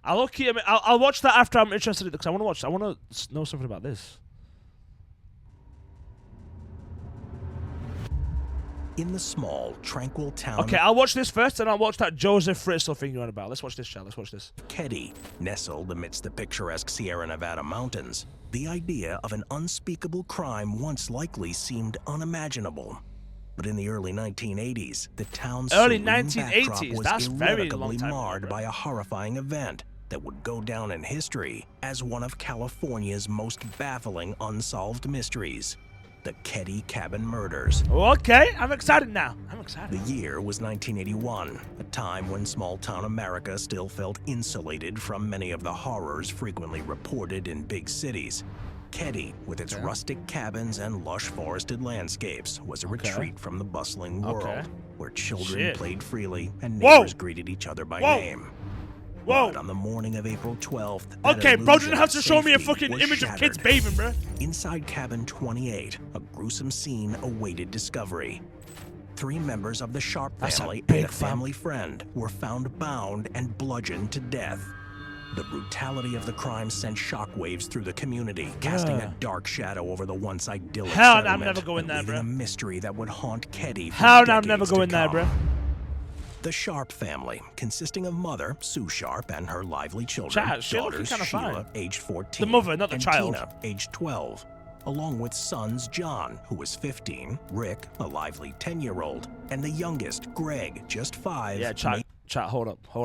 I'll watch that after I'm interested in it because I want to watch. I want to know something about this. In the small, tranquil town. Okay, I'll watch this first, and I'll watch that Joseph Fritzl thing you're on about. Let's watch this, chat. Let's watch this. Keddie, nestled amidst the picturesque Sierra Nevada mountains, the idea of an unspeakable crime once likely seemed unimaginable. But in the early 1980s, the town's serene backdrop was irrevocably marred by a horrifying event that would go down in history as one of California's most baffling unsolved mysteries. The Keddie cabin murders. Okay, I'm excited now. I'm excited. The year was 1981, a time when small-town America still felt insulated from many of the horrors frequently reported in big cities. Keddie, with its rustic cabins and lush forested landscapes, was a retreat from the bustling world, where children played freely and neighbors greeted each other by name. But on the morning of April 12th, okay, bro, didn't have to show me a fucking image of kids bathing, bro. Inside cabin 28, a gruesome scene awaited discovery. 3 members of the Sharp family and a family friend were found bound and bludgeoned to death. The brutality of the crime sent shockwaves through the community, casting a dark shadow over the once idyllic settlement, I'm never going there, bro. A mystery that would haunt Keddie for I'm never going there, bro. The Sharp family, consisting of mother, Sue Sharp, and her lively children, daughters, Sheila, aged 14, the mother, not the and child. Tina, aged 12, along with sons John, who was 15, Rick, a lively 10-year-old, and the youngest, Greg, just 5. Yeah, chat, hold up, a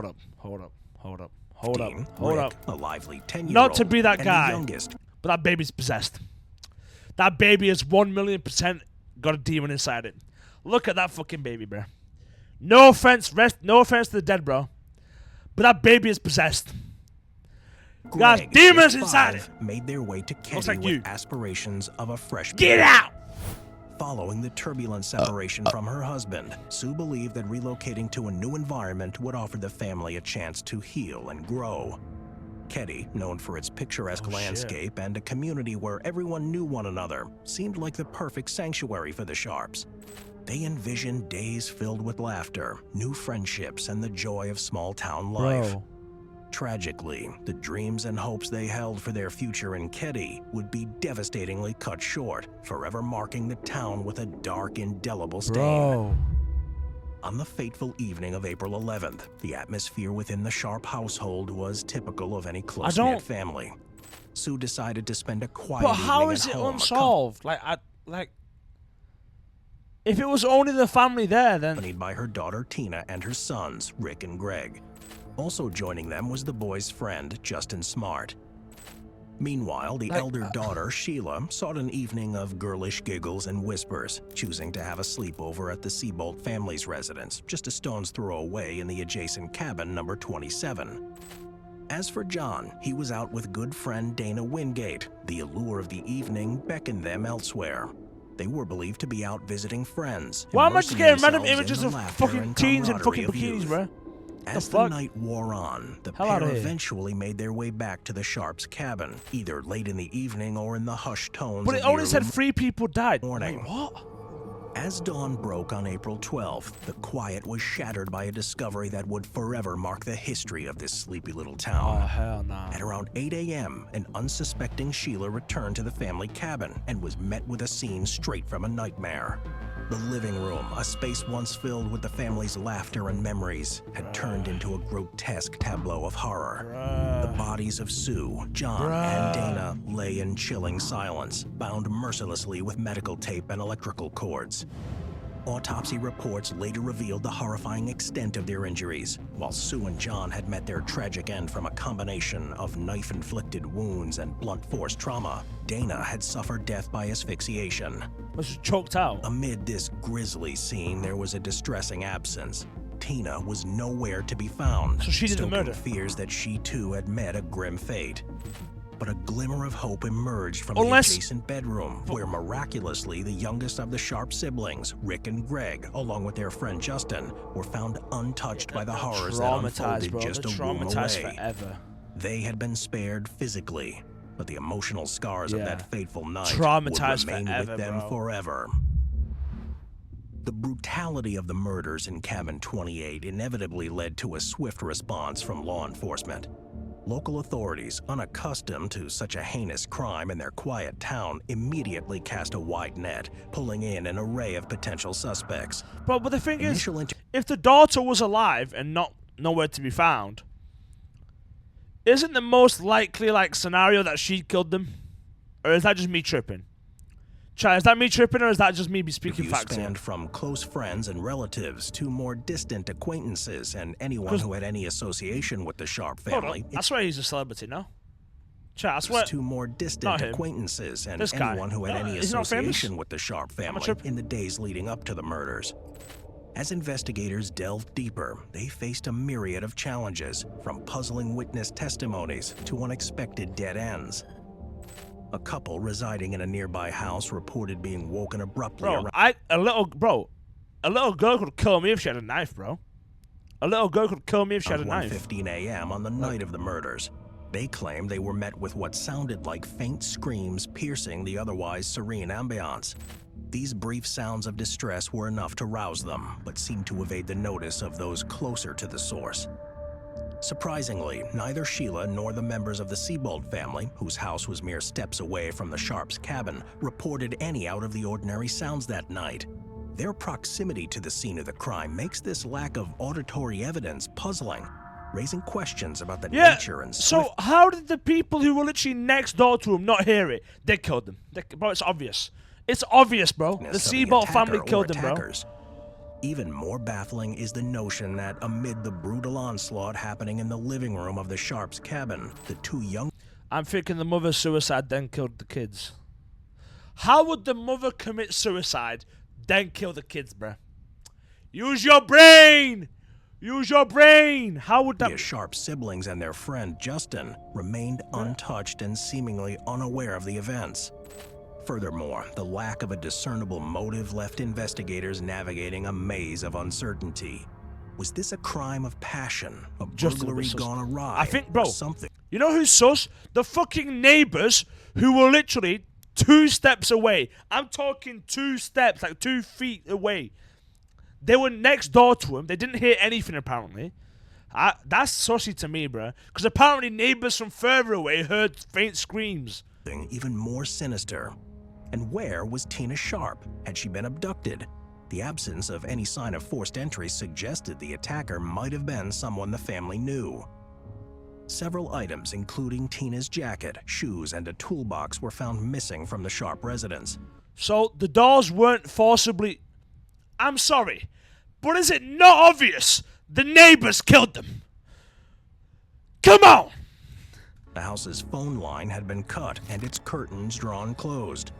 lively 10-year-old. Not to be that guy, youngest, but that baby's possessed. That baby is 1,000,000% got a demon inside it. Look at that fucking baby, bro. No offense, no offense to the dead, bro, but that baby is possessed. Got demons inside it. Made their way to Keddie with aspirations of a fresh baby. Get out! Following the turbulent separation from her husband, Sue believed that relocating to a new environment would offer the family a chance to heal and grow. Keddie, known for its picturesque landscape and a community where everyone knew one another, seemed like the perfect sanctuary for the Sharps. They envisioned days filled with laughter, new friendships, and the joy of small-town life. Tragically, the dreams and hopes they held for their future in Keddie would be devastatingly cut short, forever marking the town with a dark, indelible stain. On the fateful evening of April 11th, the atmosphere within the Sharp household was typical of any close-knit family. Sue decided to spend a quiet evening at home. But how is it unsolved? If it was only the family there, then... Accompanied by her daughter Tina and her sons, Rick and Greg. Also joining them was the boy's friend, Justin Smart. Meanwhile, the elder daughter, Sheila, sought an evening of girlish giggles and whispers, choosing to have a sleepover at the Seabolt family's residence, just a stone's throw away in the adjacent cabin number 27. As for John, he was out with good friend Dana Wingate. The allure of the evening beckoned them elsewhere. They were believed to be out visiting friends. Why am I just getting random images of fucking teens in fucking bikinis, bro? As the night wore on, the pair eventually made their way back to the Sharps' cabin, either late in the evening or in the hushed tones. But it only said 3 people died. Morning. Wait, what? As dawn broke on April 12th, the quiet was shattered by a discovery that would forever mark the history of this sleepy little town. Oh, hell no. At around 8 a.m., an unsuspecting Sheila returned to the family cabin and was met with a scene straight from a nightmare. The living room, a space once filled with the family's laughter and memories, had turned into a grotesque tableau of horror. The bodies of Sue, John, and Dana lay in chilling silence, bound mercilessly with medical tape and electrical cords. Autopsy reports later revealed the horrifying extent of their injuries. While Sue and John had met their tragic end from a combination of knife-inflicted wounds and blunt force trauma, Dana had suffered death by asphyxiation. Was choked out. Amid this grisly scene, there was a distressing absence. Tina was nowhere to be found, so she did the murder. Fears that she too had met a grim fate. But a glimmer of hope emerged from the adjacent bedroom, where miraculously the youngest of the Sharp siblings, Rick and Greg, along with their friend Justin, were found untouched by the horrors that unfolded just a room away. Forever. They had been spared physically, but the emotional scars of that fateful night would remain with them forever. The brutality of the murders in Cabin 28 inevitably led to a swift response from law enforcement. Local authorities, unaccustomed to such a heinous crime in their quiet town, immediately cast a wide net, pulling in an array of potential suspects. But the thing Initial is, if the daughter was alive and not nowhere to be found, isn't the most likely scenario that she killed them? Or is that just me tripping? Is that me tripping, or is that just me speaking facts? Spanned from close friends and relatives to more distant acquaintances and anyone who had any association with the Sharp family. I swear he's a celebrity, no? I swear. To more distant acquaintances and anyone who had any association with the Sharp family in the days leading up to the murders. As investigators delved deeper, they faced a myriad of challenges, from puzzling witness testimonies to unexpected dead ends. A couple residing in a nearby house reported being woken abruptly around. A little girl could kill me if she had a knife, bro. A little girl could kill me if she had a knife. 1:15 a.m. on the night of the murders. They claimed they were met with what sounded like faint screams piercing the otherwise serene ambiance. These brief sounds of distress were enough to rouse them, but seemed to evade the notice of those closer to the source. Surprisingly, neither Sheila nor the members of the Sebald family, whose house was mere steps away from the Sharps' cabin, reported any out-of-the-ordinary sounds that night. Their proximity to the scene of the crime makes this lack of auditory evidence puzzling, raising questions about the nature and So how did the people who were literally next door to him not hear it? They killed them. Bro, it's obvious. It's obvious, bro. The Sebald family killed them, bro. Even more baffling is the notion that amid the brutal onslaught happening in the living room of the Sharps' cabin, the two young... I'm thinking the mother suicide then killed the kids. How would the mother commit suicide then kill the kids, bruh? Use your brain! Use your brain! How would that... The Sharp siblings and their friend Justin remained untouched and seemingly unaware of the events. Furthermore, the lack of a discernible motive left investigators navigating a maze of uncertainty. Was this a crime of passion, a burglary gone awry? I think, bro, something. You know who's sus? The fucking neighbors who were literally 2 steps away. I'm talking 2 steps, like 2 feet away. They were next door to him. They didn't hear anything, apparently. That's sussy to me, bro. Because apparently neighbors from further away heard faint screams. Even more sinister. And where was Tina Sharp? Had she been abducted? The absence of any sign of forced entry suggested the attacker might have been someone the family knew. Several items, including Tina's jacket, shoes, and a toolbox, were found missing from the Sharp residence. So the dolls weren't forcibly... I'm sorry, but is it not obvious the neighbors killed them? Come on! The house's phone line had been cut and its curtains drawn closed.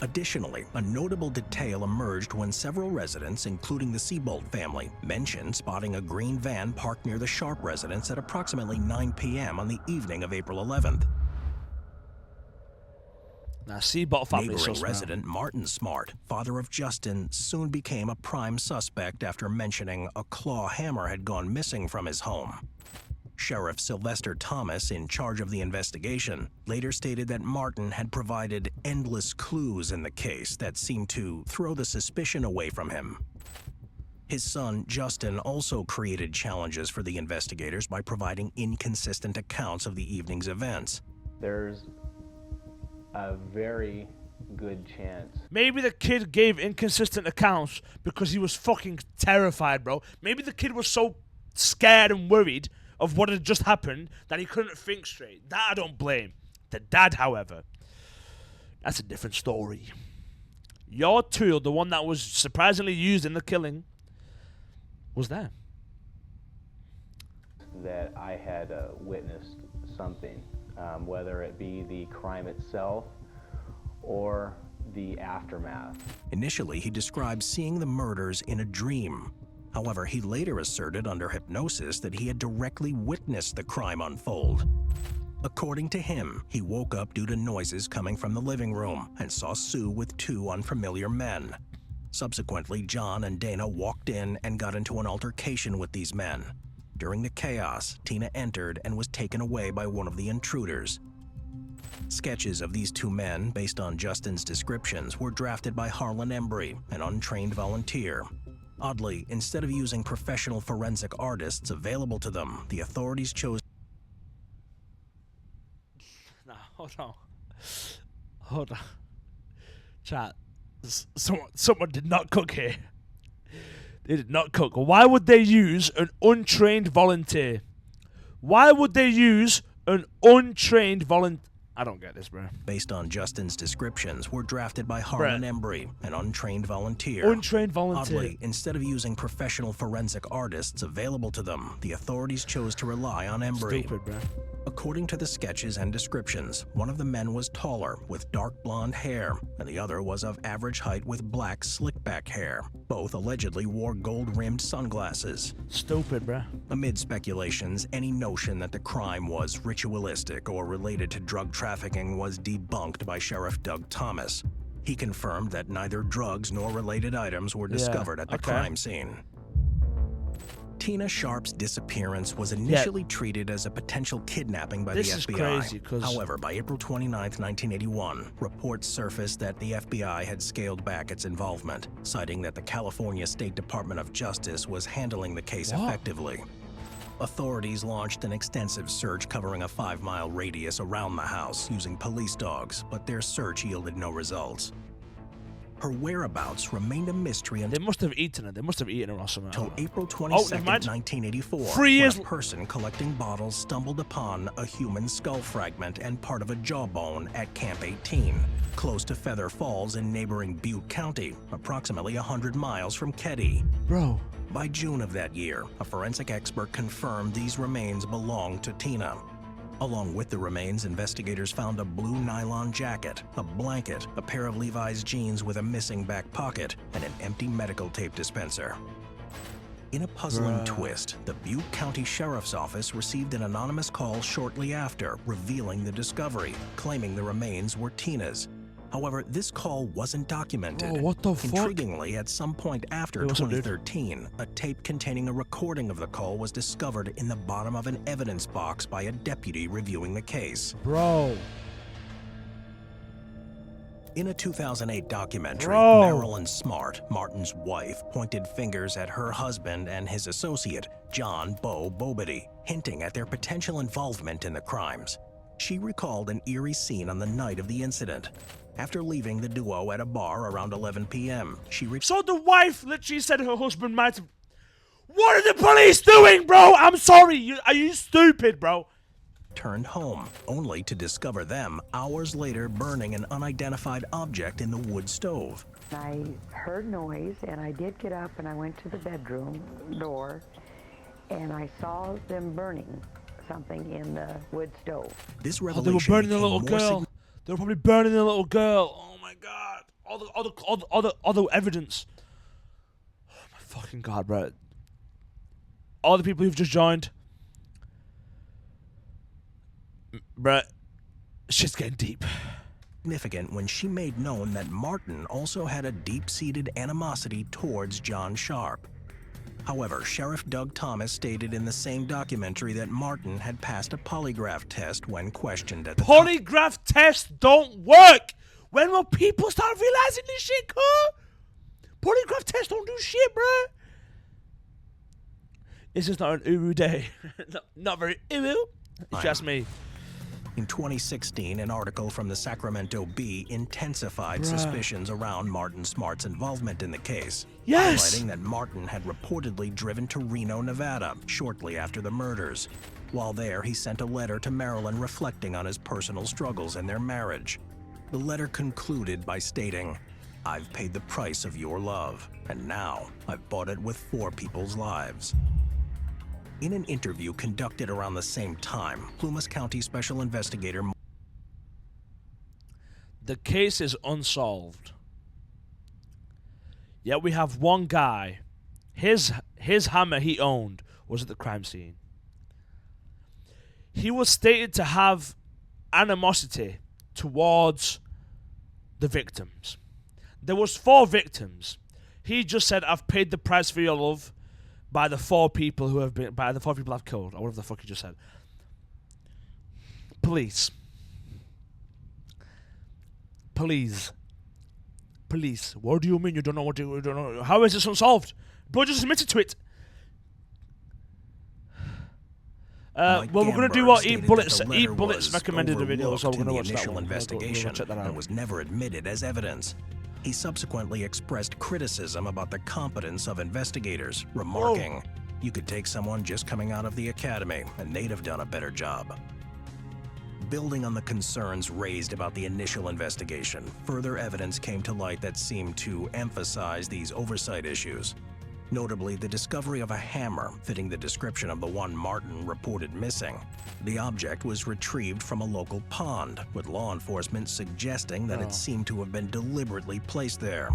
Additionally, a notable detail emerged when several residents, including the Sebald family, mentioned spotting a green van parked near the Sharp residence at approximately 9 p.m. on the evening of April 11th. Now, Sebald family. Neighboring resident Martin Smart, father of Justin, soon became a prime suspect after mentioning a claw hammer had gone missing from his home. Sheriff Sylvester Thomas, in charge of the investigation, later stated that Martin had provided endless clues in the case that seemed to throw the suspicion away from him. His son, Justin, also created challenges for the investigators by providing inconsistent accounts of the evening's events. There's a very good chance. Maybe the kid gave inconsistent accounts because he was fucking terrified, bro. Maybe the kid was so scared and worried of what had just happened that he couldn't think straight. That I don't blame. The dad, however, that's a different story. Your tool, the one that was surprisingly used in the killing, was there. That I had witnessed something, whether it be the crime itself or the aftermath. Initially, he described seeing the murders in a dream. However, he later asserted under hypnosis that he had directly witnessed the crime unfold. According to him, he woke up due to noises coming from the living room and saw Sue with 2 unfamiliar men. Subsequently, John and Dana walked in and got into an altercation with these men. During the chaos, Tina entered and was taken away by one of the intruders. Sketches of these 2 men, based on Justin's descriptions, were drafted by Harlan Embry, an untrained volunteer. Oddly, instead of using professional forensic artists available to them, the authorities chose Hold on. Hold on. Chat. Someone did not cook here. They did not cook. Why would they use an untrained volunteer? Why would they use an untrained volunteer? I don't get this, bro. Based on Justin's descriptions, were drafted by Harlan Embry, an untrained volunteer. Untrained volunteer. Oddly, instead of using professional forensic artists available to them, the authorities chose to rely on Embry. Stupid, bro. According to the sketches and descriptions, one of the men was taller, with dark blonde hair, and the other was of average height with black slick-back hair. Both allegedly wore gold-rimmed sunglasses. Stupid, bro. Amid speculations, any notion that the crime was ritualistic or related to drug trafficking was debunked by Sheriff Doug Thomas. He confirmed that neither drugs nor related items were discovered at the crime scene. Tina Sharp's disappearance was initially treated as a potential kidnapping by the FBI. This is crazy, 'cause however, by April 29, 1981, reports surfaced that the FBI had scaled back its involvement, citing that the California State Department of Justice was handling the case effectively. Authorities launched an extensive search covering a 5-mile radius around the house using police dogs, but their search yielded no results. Her whereabouts remained a mystery They must have eaten her. They must have eaten her or something. until April 22nd, 1984, 3 years. when a person collecting bottles stumbled upon a human skull fragment and part of a jawbone at Camp 18, close to Feather Falls in neighboring Butte County, approximately 100 miles from Keddie. Bro. By June of that year, a forensic expert confirmed these remains belonged to Tina. Along with the remains, investigators found a blue nylon jacket, a blanket, a pair of Levi's jeans with a missing back pocket, and an empty medical tape dispenser. In a puzzling twist, the Butte County Sheriff's Office received an anonymous call shortly after, revealing the discovery, claiming the remains were Tina's. However, this call wasn't documented. Oh, what the fuck? Intriguingly, at some point after 2013, a tape containing a recording of the call was discovered in the bottom of an evidence box by a deputy reviewing the case. Bro. In a 2008 documentary, Marilyn Smart, Martin's wife, pointed fingers at her husband and his associate, John Bo Bobity, hinting at their potential involvement in the crimes. She recalled an eerie scene on the night of the incident. After leaving the duo at a bar around 11 p.m., So the wife literally said her husband might have... What are the police doing, bro? I'm sorry. Are you stupid, bro? returned home, only to discover them hours later burning an unidentified object in the wood stove. I heard noise, and I did get up, and I went to the bedroom door, and I saw them burning something in the wood stove. This They revelation were burning the little girl. They were probably burning the little girl. Oh my god! All the evidence. Oh my fucking god, bro! All the people who've just joined, bro. Shit's getting deep. Significant when she made known that Martin also had a deep-seated animosity towards John Sharp. However, Sheriff Doug Thomas stated in the same documentary that Martin had passed a polygraph test when questioned at the Polygraph tests don't work. When will people start realizing this shit, huh? Polygraph tests don't do shit, bro. It's just not an uwu day. Not very uwu, if you ask me. In 2016, an article from the Sacramento Bee intensified suspicions around Martin Smart's involvement in the case, highlighting that Martin had reportedly driven to Reno, Nevada, shortly after the murders. While there, he sent a letter to Marilyn reflecting on his personal struggles in their marriage. The letter concluded by stating, "I've paid the price of your love, and now I've bought it with 4 people's lives." In an interview conducted around the same time, Plumas County Special Investigator... The case is unsolved. Yet we have one guy. His hammer he owned was at the crime scene. He was stated to have animosity towards the victims. There was 4 victims. He just said, "I've paid the price for your love." By the 4 people who have been, by the 4 people I've killed, or whatever the fuck you just said. Police. What do you mean you don't know what you don't know? How is this unsolved? Bro just admitted to it. Mike well, we're gonna do Gamberg what stated Eat that Bullets. the Eat letter Bullets was recommended the video, so we're overlooked in gonna the watch that initial one. investigation We'll check that out. and was never admitted as evidence. He subsequently expressed criticism about the competence of investigators, remarking, "You could take someone just coming out of the academy, and they'd have done a better job." Building on the concerns raised about the initial investigation, further evidence came to light that seemed to emphasize these oversight issues. Notably, the discovery of a hammer fitting the description of the one Martin reported missing. The object was retrieved from a local pond, with law enforcement suggesting that it seemed to have been deliberately placed there.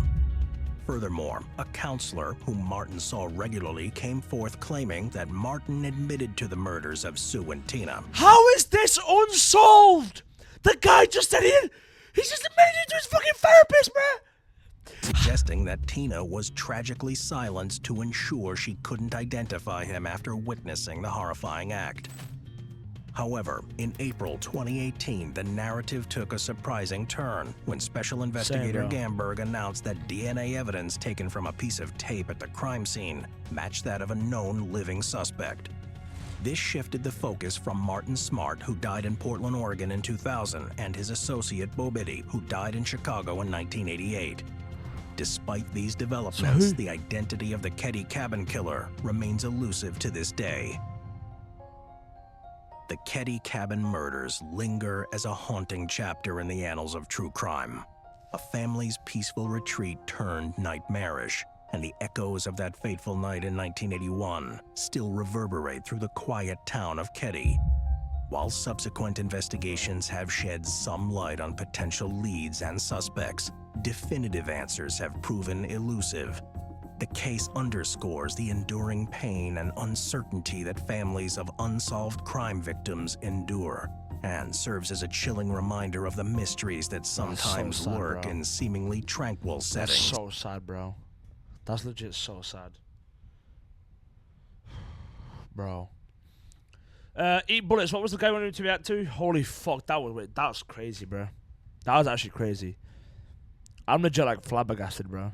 Furthermore, a counselor whom Martin saw regularly came forth claiming that Martin admitted to the murders of Sue and Tina. How is this unsolved? The guy just said he's just admitted it to his fucking therapist, man. Suggesting that Tina was tragically silenced to ensure she couldn't identify him after witnessing the horrifying act. However, in April 2018, the narrative took a surprising turn when Special Investigator Gamberg announced that DNA evidence taken from a piece of tape at the crime scene matched that of a known living suspect. This shifted the focus from Martin Smart, who died in Portland, Oregon in 2000, and his associate Bo Biddy, who died in Chicago in 1988. Despite these developments, the identity of the Keddie cabin killer remains elusive to this day. The Keddie cabin murders linger as a haunting chapter in the annals of true crime. A family's peaceful retreat turned nightmarish, and the echoes of that fateful night in 1981 still reverberate through the quiet town of Keddie. While subsequent investigations have shed some light on potential leads and suspects, definitive answers have proven elusive. The case underscores the enduring pain and uncertainty that families of unsolved crime victims endure, and serves as a chilling reminder of the mysteries that sometimes so sad, lurk bro. in seemingly tranquil settings. That's so sad, bro. That's legit so sad. Bro. Eat Bullets, what was the guy wanting to react to? Holy fuck, that was crazy, bro. That was actually crazy. I'm legit like flabbergasted, bro.